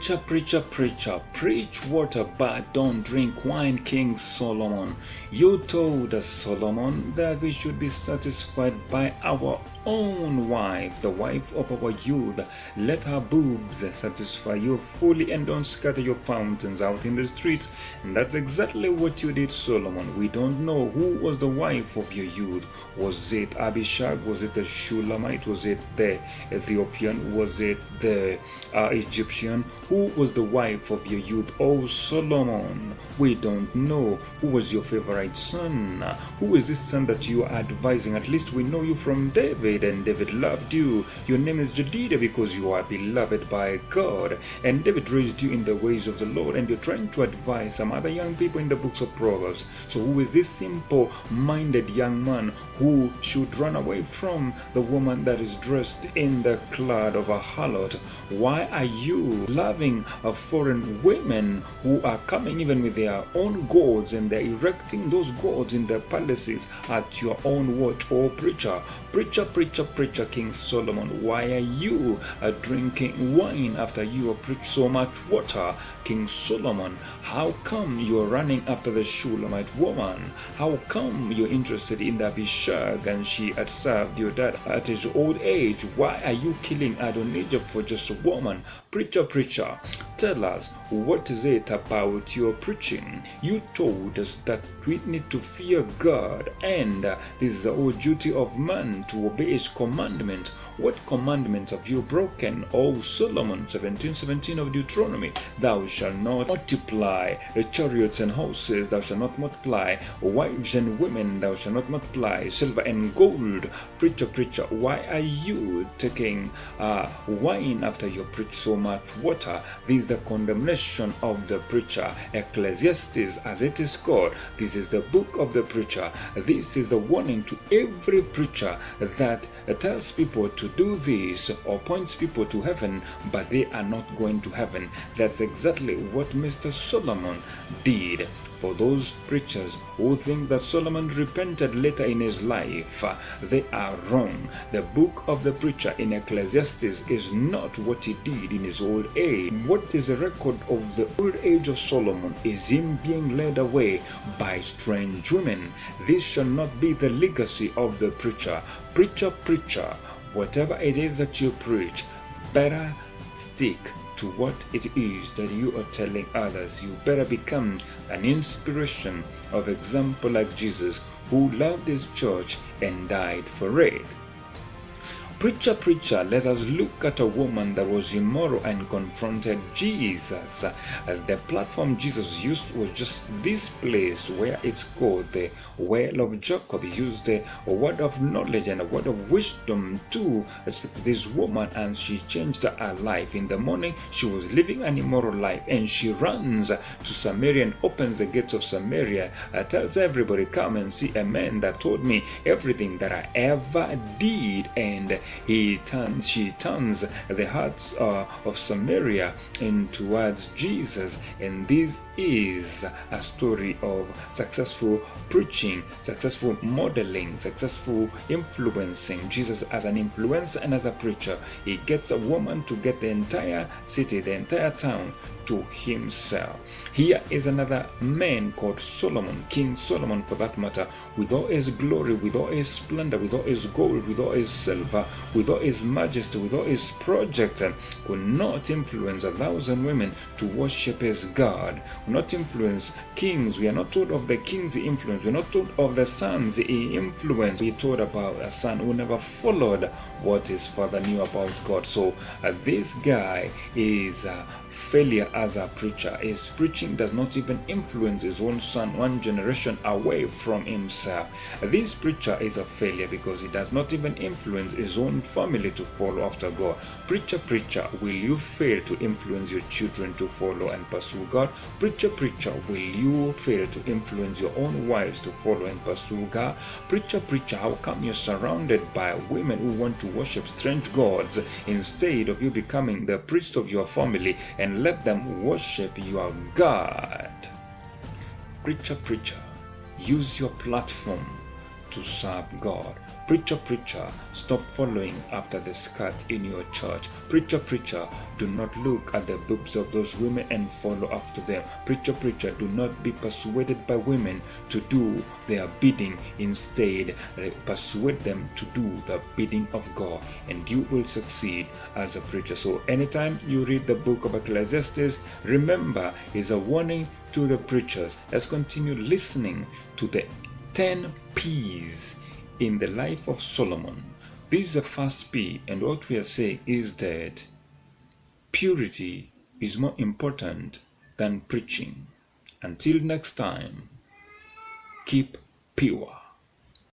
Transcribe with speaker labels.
Speaker 1: Preacher, preacher, preacher, preach water, but don't drink wine, King Solomon. You told us, Solomon, that we should be satisfied by our own wife, the wife of our youth. Let her boobs satisfy you fully, and don't scatter your fountains out in the streets. And that's exactly what you did, Solomon. We don't know who was the wife of your youth. Was it Abishag? Was it the Shulamite? Was it the Ethiopian? Was it the Egyptian? Who was the wife of your youth? Oh, Solomon, we don't know. Who was your favorite son? Who is this son that you are advising? At least we know you from David, and David loved you. Your name is Jedidah because you are beloved by God, and David raised you in the ways of the Lord, and you're trying to advise some other young people in the books of Proverbs. So who is this simple-minded young man who should run away from the woman that is dressed in the cloud of a harlot? Why are you loving foreign women who are coming even with their own gods, and they're erecting those gods in their palaces at your own watch? Oh, preacher, preacher, preacher, preacher, King Solomon, why are you drinking wine after you have preached so much water? King Solomon, how come you're running after the Shulamite woman? How come you're interested in the Abishag and she had served your dad at his old age? Why are you killing Adonijah for just a woman? Preacher, preacher, tell us, what is it about your preaching? You told us that we need to fear God, and this is the whole duty of man, to obey his commandment. What commandments have you broken? Oh, Solomon, 17:17 of Deuteronomy, thou shalt not multiply chariots and horses, thou shalt not multiply wives and women, thou shalt not multiply silver and gold. Preacher, preacher, why are you taking wine after you preach so much water? This is the condemnation of the preacher. Ecclesiastes, as it is called, this is the book of the preacher. This is the warning to every preacher that tells people to do this or points people to heaven, but they are not going to heaven. That's exactly what Mr. Solomon did. For those preachers who think that Solomon repented later in his life, they are wrong. The book of the preacher in Ecclesiastes is not what he did in his old age. What is the record of the old age of Solomon is him being led away by strange women. This shall not be the legacy of the preacher. Preacher, preacher, whatever it is that you preach, better stick to what it is that you are telling others. You better become an inspiration of example like Jesus, who loved his church and died for it. Preacher, preacher, let us look at a woman that was immoral and confronted Jesus. The platform Jesus used was just this place where it's called the Well of Jacob. He used a word of knowledge and a word of wisdom to speak to this woman, and she changed her life. In the morning, she was living an immoral life, and she runs to Samaria and opens the gates of Samaria, tells everybody, come and see a man that told me everything that I ever did. And she turns the hearts of Samaria in towards Jesus. And this is a story of successful preaching, successful modeling, successful influencing. Jesus as an influencer and as a preacher, he gets a woman to get the entire city, the entire town to himself. Here is another man called Solomon, King Solomon for that matter, with all his glory, with all his splendor, with all his gold, with all his silver, with all his majesty, with all his projects, could not influence 1,000 women to worship his God. Could not influence kings. We are not told of the kings he influenced. We are not told of the sons he influenced. We are told about a son who never followed what his father knew about God. So this guy is a failure as a preacher. His preaching does not even influence his own son one generation away from himself. This preacher is a failure because he does not even influence his own family to follow after God. Preacher, preacher, will you fail to influence your children to follow and pursue God? Preacher, preacher, will you fail to influence your own wives to follow and pursue God? Preacher, preacher, how come you're surrounded by women who want to worship strange gods instead of you becoming the priest of your family and let them worship your God? Preacher, preacher, use your platform to serve God. Preacher, preacher, stop following after the skirt in your church. Preacher, preacher, do not look at the boobs of those women and follow after them. Preacher, preacher, do not be persuaded by women to do their bidding. Instead, persuade them to do the bidding of God, and you will succeed as a preacher. So anytime you read the book of Ecclesiastes, remember, it's a warning to the preachers. Let's continue listening to the 10 P's in the life of Solomon. This is the first P, and what we are saying is that purity is more important than preaching. Until next time, keep pure.